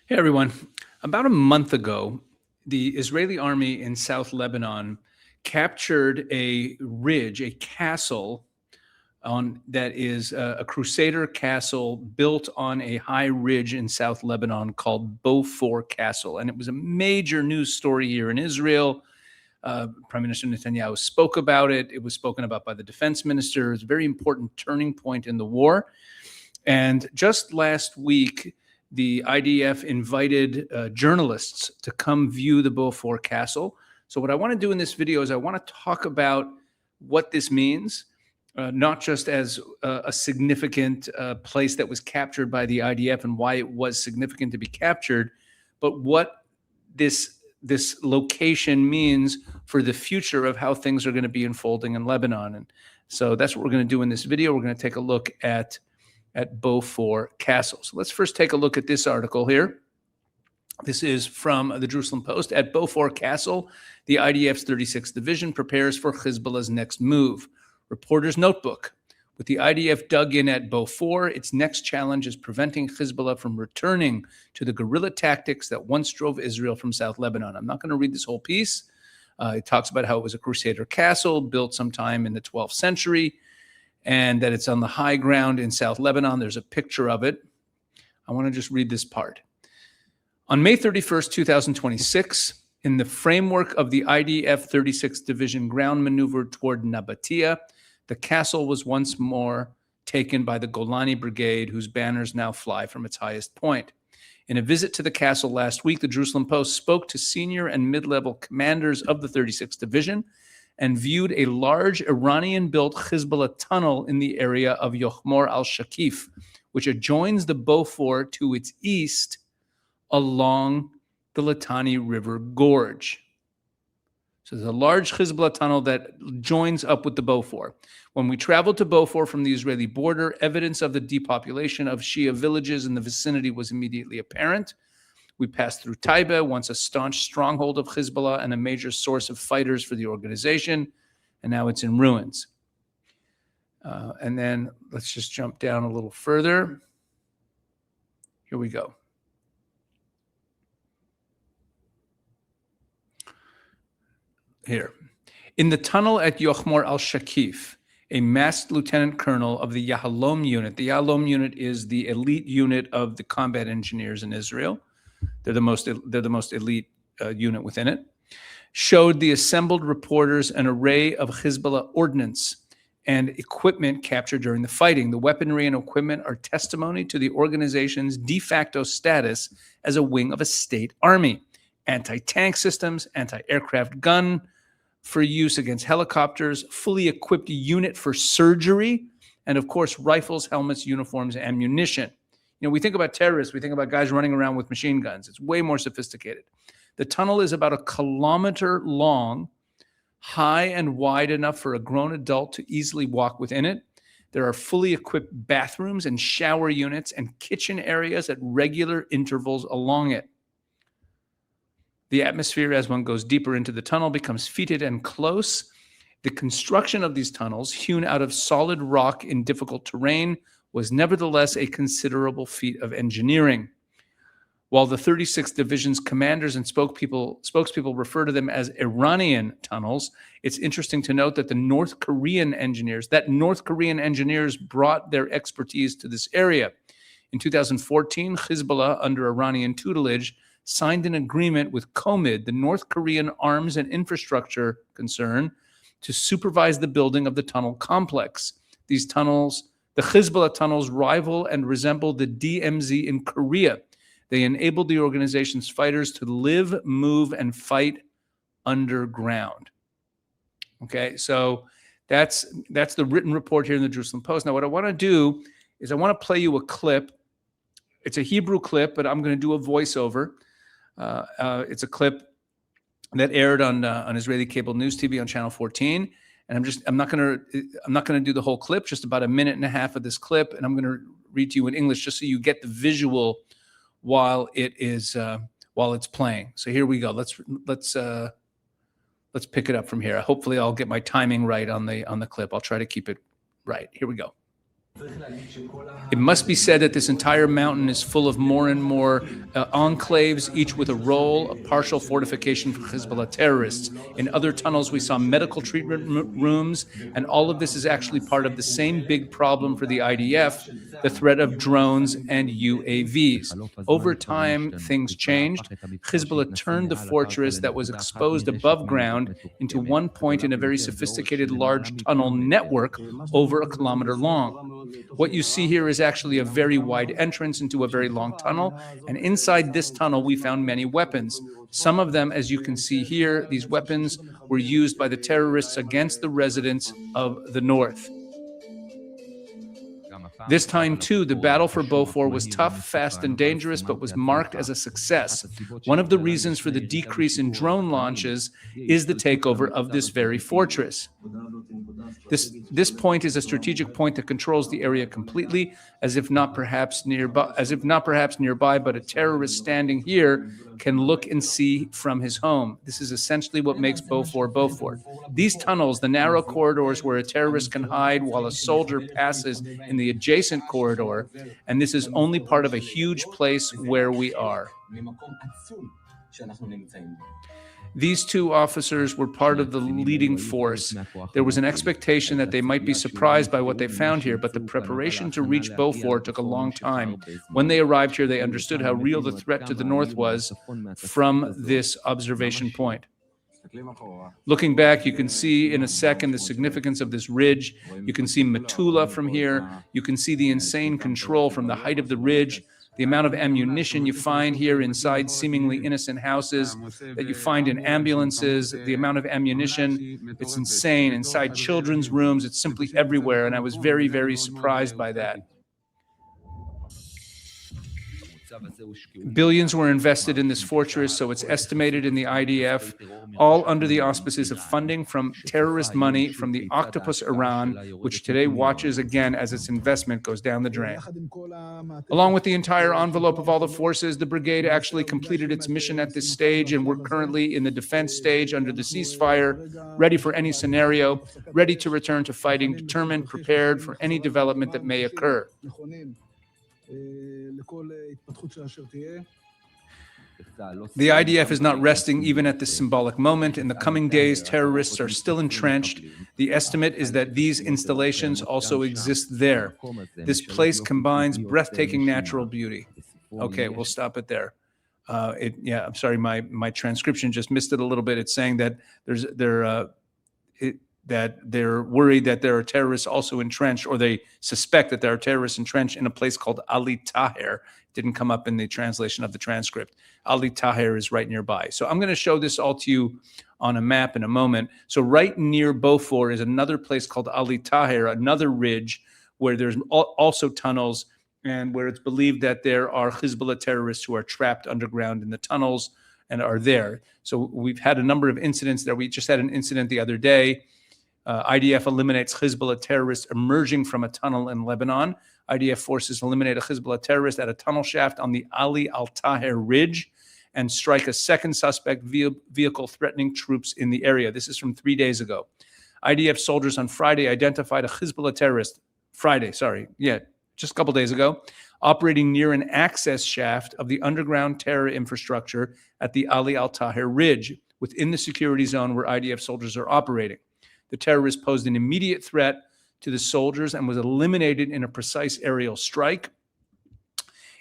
Hey everyone. About a month ago, the Israeli army in South Lebanon captured a ridge, a castle on that is a Crusader castle built on a high ridge in South Lebanon called Beaufort Castle, and it was a major news story here in Israel. Prime Minister Netanyahu spoke about it. It was spoken about by the defense minister. It's a very important turning point in the war. And just last week, the IDF invited journalists to come view the Beaufort Castle. So what I want to do in this video is I want to talk about what this means, not just as a significant place that was captured by the IDF and why it was significant to be captured, but what this location means for the future of how things are going to be unfolding in Lebanon. And so that's what we're going to do in this video. We're going to take a look at Beaufort Castle. So let's first take a look at this article here. This is from the Jerusalem Post. At Beaufort Castle, the IDF's 36th Division prepares for Hezbollah's next move. Reporter's notebook. With the IDF dug in at Beaufort, its next challenge is preventing Hezbollah from returning to the guerrilla tactics that once drove Israel from South Lebanon. I'm not going to read this whole piece. It talks about how it was a Crusader castle built sometime in the 12th century, and that it's on the high ground in South Lebanon. There's a picture of it. I want to just read this part. On May 31st, 2026, in the framework of the IDF 36th Division ground maneuver toward Nabatea, the castle was once more taken by the Golani Brigade, whose banners now fly from its highest point. In a visit to the castle last week, the Jerusalem Post spoke to senior and mid-level commanders of the 36th Division and viewed a large Iranian-built Hezbollah tunnel in the area of Yochmor al-Shakif, which adjoins the Beaufort to its east along the Litani River Gorge. So there's a large Hezbollah tunnel that joins up with the Beaufort. When we traveled to Beaufort from the Israeli border, evidence of the depopulation of Shia villages in the vicinity was immediately apparent. We passed through Taiba, once a staunch stronghold of Hezbollah and a major source of fighters for the organization, and now it's in ruins. And then let's just jump down a little further. Here we go. Here. In the tunnel at Yochmor al-Shakif, a masked lieutenant colonel of the Yahalom unit. The Yahalom unit is the elite unit of the combat engineers in Israel. They're the most elite unit within it. Showed the assembled reporters an array of Hezbollah ordnance and equipment captured during the fighting. The weaponry and equipment are testimony to the organization's de facto status as a wing of a state army. Anti-tank systems, anti-aircraft gun for use against helicopters, fully equipped unit for surgery, and of course, rifles, helmets, uniforms, ammunition. You know, we think about terrorists, we think about guys running around with machine guns. It's way more sophisticated. The tunnel is about 1 kilometer long, high and wide enough for a grown adult to easily walk within it. There are fully equipped bathrooms and shower units and kitchen areas at regular intervals along it. The atmosphere, as one goes deeper into the tunnel, becomes fetid and close. The construction of these tunnels, hewn out of solid rock in difficult terrain, was nevertheless a considerable feat of engineering. While the 36th Division's commanders and spokespeople refer to them as Iranian tunnels, it's interesting to note that North Korean engineers brought their expertise to this area. In 2014, Hezbollah, under Iranian tutelage, signed an agreement with COMID, the North Korean arms and infrastructure concern, to supervise the building of the tunnel complex. These tunnels, the Hezbollah tunnels, rival and resemble the DMZ in Korea. They enabled the organization's fighters to live, move, and fight underground. Okay, so that's the written report here in the Jerusalem Post. Now, what I want to do is I want to play you a clip. It's a Hebrew clip, but I'm going to do a voiceover. It's a clip that aired on Israeli cable news TV on Channel 14, and I'm not going to do the whole clip, just about 1.5 minutes of this clip, and I'm going to read to you in English just so you get the visual while it's playing. So here we go. Let's pick it up from here. Hopefully, I'll get my timing right on the clip. I'll try to keep it right. Here we go. It must be said that this entire mountain is full of more and more enclaves, each with a role of partial fortification for Hezbollah terrorists. In other tunnels, we saw medical treatment rooms, and all of this is actually part of the same big problem for the IDF, the threat of drones and UAVs. Over time, things changed. Hezbollah turned the fortress that was exposed above ground into one point in a very sophisticated large tunnel network over 1 kilometer long. What you see here is actually a very wide entrance into a very long tunnel, and inside this tunnel we found many weapons. Some of them, as you can see here, these weapons were used by the terrorists against the residents of the north. This time, too, the battle for Beaufort was tough, fast, and dangerous, but was marked as a success. One of the reasons for the decrease in drone launches is the takeover of this very fortress. This point is a strategic point that controls the area completely, as if not perhaps nearby, but a terrorist standing here can look and see from his home. This is essentially what makes Beaufort Beaufort. These tunnels, the narrow corridors where a terrorist can hide while a soldier passes in the adjacent corridor, and this is only part of a huge place where we are. These two officers were part of the leading force. There was an expectation that they might be surprised by what they found here, but the preparation to reach Beaufort took a long time. When they arrived here, they understood how real the threat to the north was from this observation point. Looking back, you can see in a second the significance of this ridge. You can see Metula from here. You can see the insane control from the height of the ridge. The amount of ammunition you find here inside seemingly innocent houses, that you find in ambulances, the amount of ammunition, it's insane. Inside children's rooms, it's simply everywhere, and I was very, very surprised by that. Billions were invested in this fortress, so it's estimated in the IDF, all under the auspices of funding from terrorist money from the octopus Iran, which today watches again as its investment goes down the drain. Along with the entire envelope of all the forces, the brigade actually completed its mission at this stage, and we're currently in the defense stage under the ceasefire, ready for any scenario, ready to return to fighting, determined, prepared for any development that may occur. The IDF is not resting even at this symbolic moment. In the coming days, terrorists are still entrenched. The estimate is that these installations also exist there. This place combines breathtaking natural beauty. Okay, we'll stop it there. I'm sorry, my transcription just missed it a little bit. It's saying that that they're worried that there are terrorists also entrenched, or they suspect that there are terrorists entrenched in a place called Ali Taher. Didn't come up in the translation of the transcript. Ali Taher is right nearby. So I'm going to show this all to you on a map in a moment. So right near Beaufort is another place called Ali Taher, another ridge where there's also tunnels, and where it's believed that there are Hezbollah terrorists who are trapped underground in the tunnels and are there. So we've had a number of incidents there. We just had an incident the other day. IDF eliminates Hezbollah terrorists emerging from a tunnel in Lebanon. IDF forces eliminate a Hezbollah terrorist at a tunnel shaft on the Ali al-Taher Ridge and strike a second suspect vehicle threatening troops in the area. This is from 3 days ago. IDF soldiers on Friday identified a Hezbollah terrorist, just a couple days ago, operating near an access shaft of the underground terror infrastructure at the Ali al-Taher Ridge, within the security zone where IDF soldiers are operating. The terrorist posed an immediate threat to the soldiers and was eliminated in a precise aerial strike.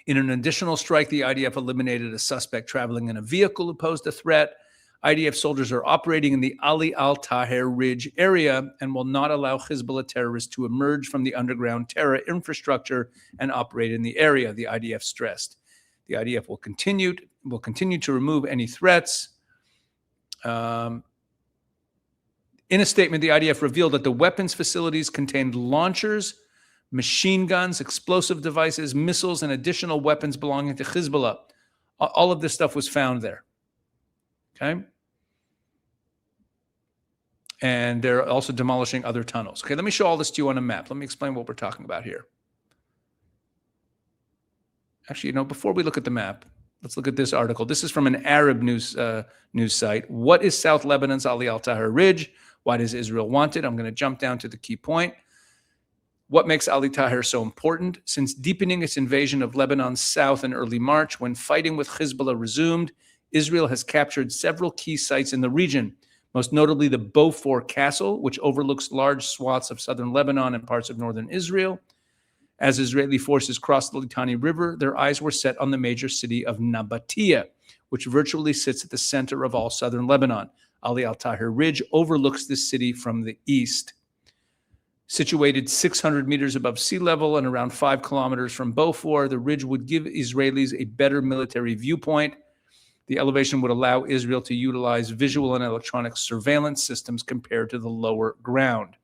In an additional strike, the IDF eliminated a suspect traveling in a vehicle who posed a threat. IDF soldiers are operating in the Ali al-Taher Ridge area and will not allow Hezbollah terrorists to emerge from the underground terror infrastructure and operate in the area, the IDF stressed. The IDF will continue to remove any threats. In a statement, the IDF revealed that the weapons facilities contained launchers, machine guns, explosive devices, missiles, and additional weapons belonging to Hezbollah. All of this stuff was found there. Okay? And they're also demolishing other tunnels. Okay, let me show all this to you on a map. Let me explain what we're talking about here. Actually, before we look at the map, let's look at this article. This is from an Arab news site. What is South Lebanon's Ali al-Taher Ridge? Why does Israel want it? I'm going to jump down to the key point. What makes Ali Tahir so important? Since deepening its invasion of Lebanon's south in early March, when fighting with Hezbollah resumed, Israel has captured several key sites in the region, most notably the Beaufort Castle, which overlooks large swaths of southern Lebanon and parts of northern Israel. As Israeli forces crossed the Litani River, their eyes were set on the major city of Nabatea, which virtually sits at the center of all southern Lebanon. Ali al-Tahir Ridge overlooks this city from the east. Situated 600 meters above sea level and around 5 kilometers from Beaufort, the ridge would give Israelis a better military viewpoint. The elevation would allow Israel to utilize visual and electronic surveillance systems compared to the lower ground.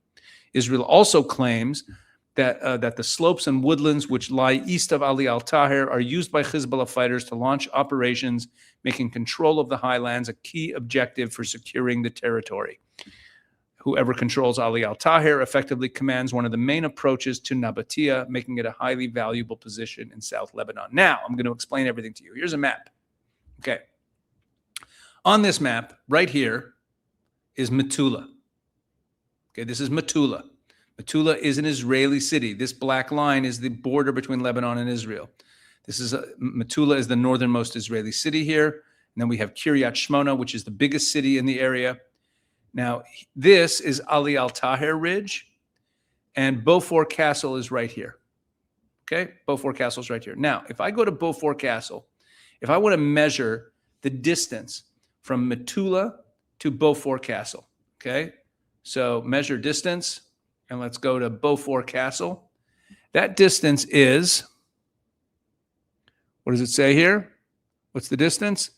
Israel also claims that the slopes and woodlands which lie east of Ali al-Tahir are used by Hezbollah fighters to launch operations, making control of the highlands a key objective for securing the territory. Whoever controls Ali al-Tahir effectively commands one of the main approaches to Nabatea, making it a highly valuable position in South Lebanon. Now, I'm going to explain everything to you. Here's a map. Okay. On this map, right here, is Metula. Okay, this is Metula. Metula is an Israeli city. This black line is the border between Lebanon and Israel. Metula is the northernmost Israeli city here. And then we have Kiryat Shmona, which is the biggest city in the area. Now, this is Ali al-Tahir Ridge, and Beaufort Castle is right here. Okay, Beaufort Castle is right here. Now, if I go to Beaufort Castle, if I want to measure the distance from Metula to Beaufort Castle, okay, so measure distance, and let's go to Beaufort Castle. That distance is, what does it say here? What's the distance?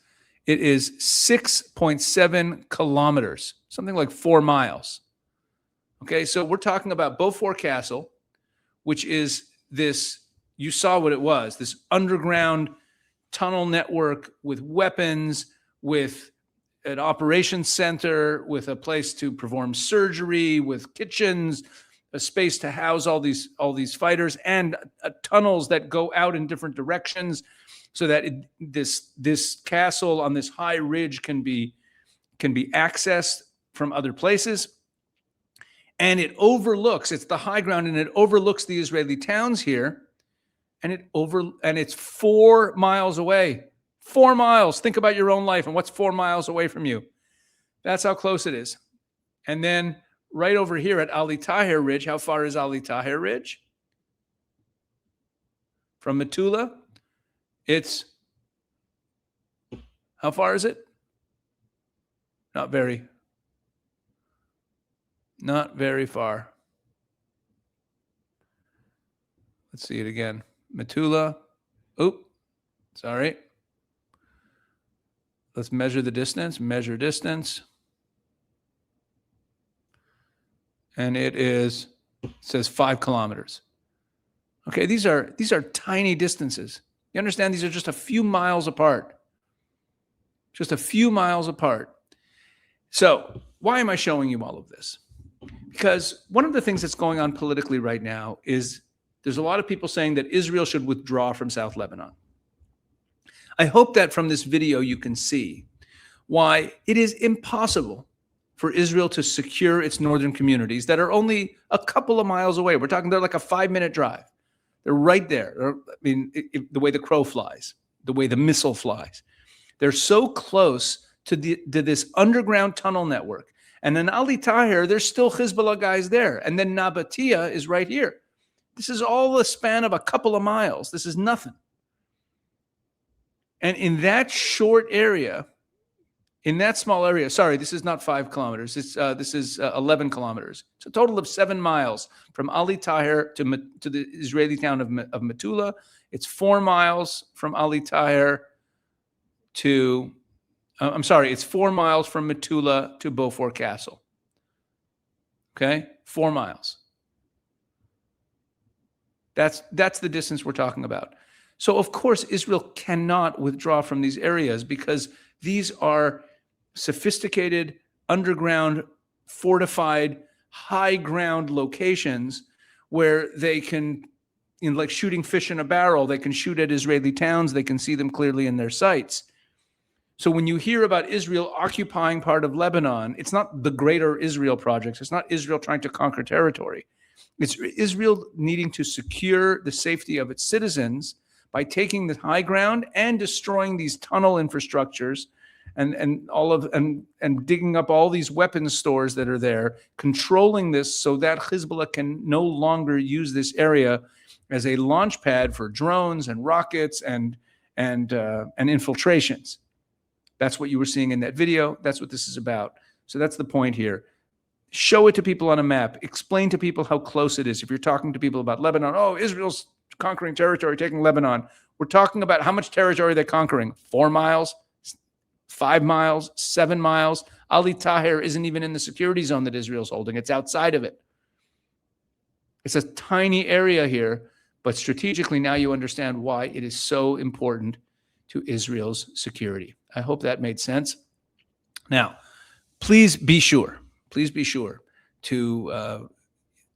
It is 6.7 kilometers, something like 4 miles. Okay, so we're talking about Beaufort Castle, which is this, you saw what it was, this underground tunnel network with weapons, with an operations center, with a place to perform surgery, with kitchens, a space to house all these fighters, and tunnels that go out in different directions, so that this castle on this high ridge can be accessed from other places. And it overlooks, it's the high ground, and it overlooks the Israeli towns here, and it's 4 miles away. 4 miles. Think about your own life and what's 4 miles away from you. That's how close it is. And then right over here at Ali Tahir Ridge, how far is Ali Tahir Ridge? From Metula, it's, how far is it? Not very far. Let's see it again. Metula. Oop, sorry. Let's measure the distance. Measure distance. And it says 5 kilometers. Okay, these are tiny distances. You understand, these are just a few miles apart. Just a few miles apart. So why am I showing you all of this? Because one of the things that's going on politically right now is there's a lot of people saying that Israel should withdraw from South Lebanon. I hope that from this video you can see why it is impossible for Israel to secure its northern communities that are only a couple of miles away. We're talking, they're like a 5-minute drive. They're right there. I mean, the way the crow flies, the way the missile flies. They're so close to this underground tunnel network. And then Ali Tahir, there's still Hezbollah guys there. And then Nabatea is right here. This is all a span of a couple of miles. This is nothing. And in that short area, in that small area, sorry, this is not 5 kilometers. This is 11 kilometers. It's a total of 7 miles from Ali Tahir to the Israeli town of Metula. It's 4 miles from Ali Tahir to, it's 4 miles from Metula to Beaufort Castle. Okay, 4 miles. That's the distance we're talking about. So of course, Israel cannot withdraw from these areas because these are sophisticated, underground, fortified, high ground locations where they can, like shooting fish in a barrel, they can shoot at Israeli towns, they can see them clearly in their sights. So when you hear about Israel occupying part of Lebanon, it's not the Greater Israel Project. It's not Israel trying to conquer territory. It's Israel needing to secure the safety of its citizens by taking the high ground and destroying these tunnel infrastructures and digging up all these weapons stores that are there, controlling this so that Hezbollah can no longer use this area as a launch pad for drones and rockets and infiltrations. That's what you were seeing in that video. That's what this is about. So that's the point here. Show it to people on a map. Explain to people how close it is. If you're talking to people about Lebanon, oh, Israel's conquering territory, taking Lebanon. We're talking about how much territory they're conquering. 4 miles, 5 miles, 7 miles. Ali Tahir isn't even in the security zone that Israel's holding. It's outside of it. It's a tiny area here, but strategically now you understand why it is so important to Israel's security. I hope that made sense. Now, please be sure to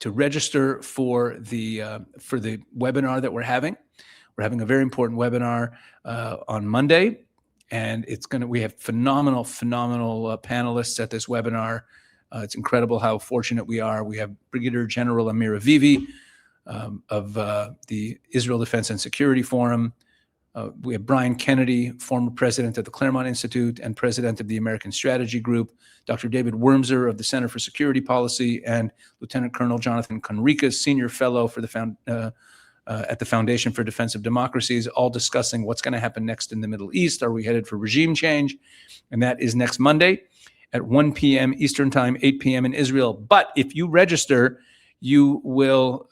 register for the webinar that we're having. We're having a very important webinar on Monday, and we have phenomenal panelists at this webinar. It's incredible how fortunate we are. We have Brigadier General Amir Avivi of the Israel Defense and Security Forum. We have Brian Kennedy, former president of the Claremont Institute and president of the American Strategy Group, Dr. David Wormser of the Center for Security Policy, and Lieutenant Colonel Jonathan Conricas, senior fellow for at the Foundation for Defense of Democracies, all discussing what's going to happen next in the Middle East. Are we headed for regime change? And that is next Monday at 1 p.m. Eastern Time, 8 p.m. in Israel. But if you register, you will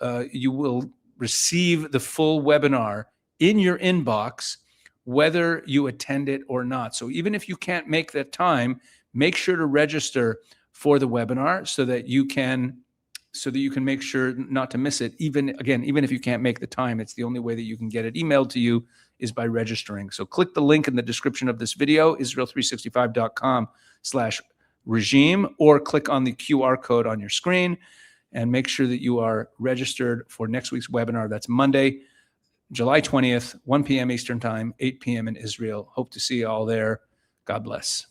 receive the full webinar in your inbox, whether you attend it or not. So even if you can't make that time, make sure to register for the webinar so that you can make sure not to miss it. Even if you can't make the time, it's the only way that you can get it emailed to you is by registering. So click the link in the description of this video, Israel365.com/regime, or click on the QR code on your screen and make sure that you are registered for next week's webinar. That's Monday, July 20th, 1 p.m. Eastern Time, 8 p.m. in Israel. Hope to see you all there. God bless.